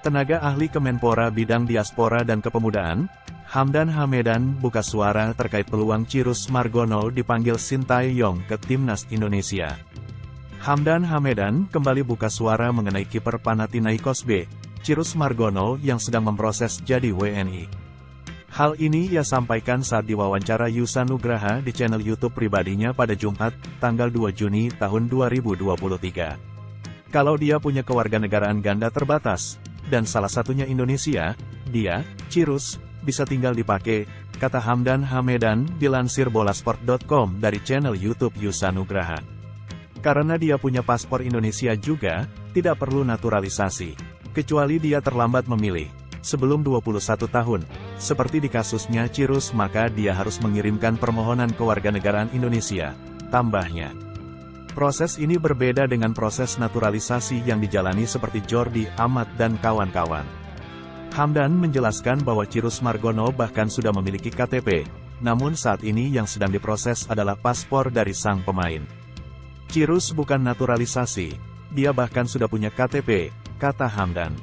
Tenaga ahli Kemenpora bidang diaspora dan kepemudaan, Hamdan Hamedan buka suara terkait peluang Cirus Margono dipanggil Sintayong ke Timnas Indonesia. Hamdan Hamedan kembali buka suara mengenai kiper Panathinaikos B, Cirus Margono yang sedang memproses jadi WNI. Hal ini ia sampaikan saat diwawancara Yusa Nugraha di channel YouTube pribadinya pada Jumat, tanggal 2 Juni tahun 2023. Kalau dia punya kewarganegaraan ganda terbatas, dan salah satunya Indonesia, dia, Cirus, bisa tinggal dipakai, kata Hamdan Hamedan dilansir bolasport.com dari channel YouTube Yusa Nugraha. Karena dia punya paspor Indonesia juga, tidak perlu naturalisasi. Kecuali dia terlambat memilih, sebelum 21 tahun. Seperti di kasusnya Cirus maka dia harus mengirimkan permohonan kewarganegaraan Indonesia, tambahnya. Proses ini berbeda dengan proses naturalisasi yang dijalani seperti Jordi Amat dan kawan-kawan. Hamdan menjelaskan bahwa Cirus Margono bahkan sudah memiliki KTP, namun saat ini yang sedang diproses adalah paspor dari sang pemain. Cirus bukan naturalisasi, dia bahkan sudah punya KTP, kata Hamdan.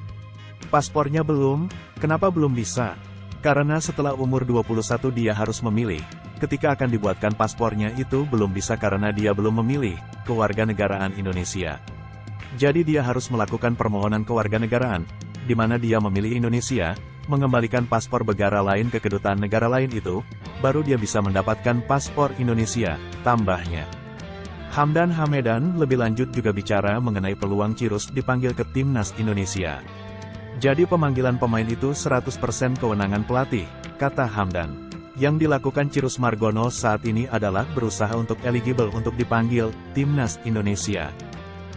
Paspornya belum, kenapa belum bisa? Karena setelah umur 21 dia harus memilih. Ketika akan dibuatkan paspornya itu belum bisa karena dia belum memilih kewarganegaraan Indonesia. Jadi dia harus melakukan permohonan kewarganegaraan, di mana dia memilih Indonesia, mengembalikan paspor negara lain ke kedutaan negara lain itu, baru dia bisa mendapatkan paspor Indonesia, tambahnya. Hamdan Hamedan lebih lanjut juga bicara mengenai peluang Cirus dipanggil ke Timnas Indonesia. Jadi pemanggilan pemain itu 100% kewenangan pelatih, kata Hamdan. Yang dilakukan Cirus Margono saat ini adalah berusaha untuk eligible untuk dipanggil Timnas Indonesia.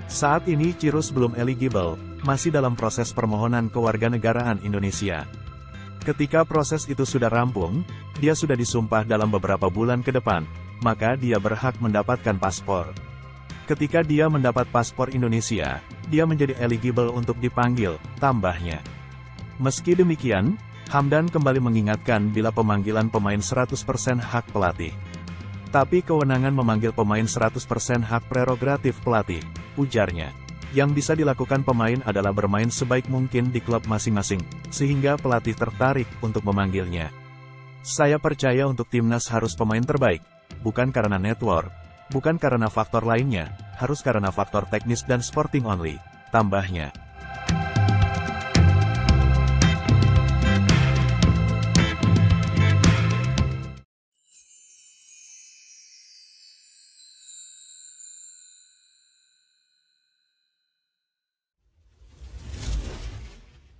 Saat ini Cirus belum eligible, masih dalam proses permohonan kewarganegaraan Indonesia. Ketika proses itu sudah rampung, dia sudah disumpah dalam beberapa bulan ke depan, maka dia berhak mendapatkan paspor. Ketika dia mendapat paspor Indonesia, dia menjadi eligible untuk dipanggil, tambahnya. Meski demikian, Hamdan kembali mengingatkan bila pemanggilan pemain 100% hak pelatih. Tapi kewenangan memanggil pemain 100% hak prerogatif pelatih, ujarnya. Yang bisa dilakukan pemain adalah bermain sebaik mungkin di klub masing-masing, sehingga pelatih tertarik untuk memanggilnya. Saya percaya untuk timnas harus pemain terbaik, bukan karena network, bukan karena faktor lainnya, harus karena faktor teknis dan sporting only, tambahnya.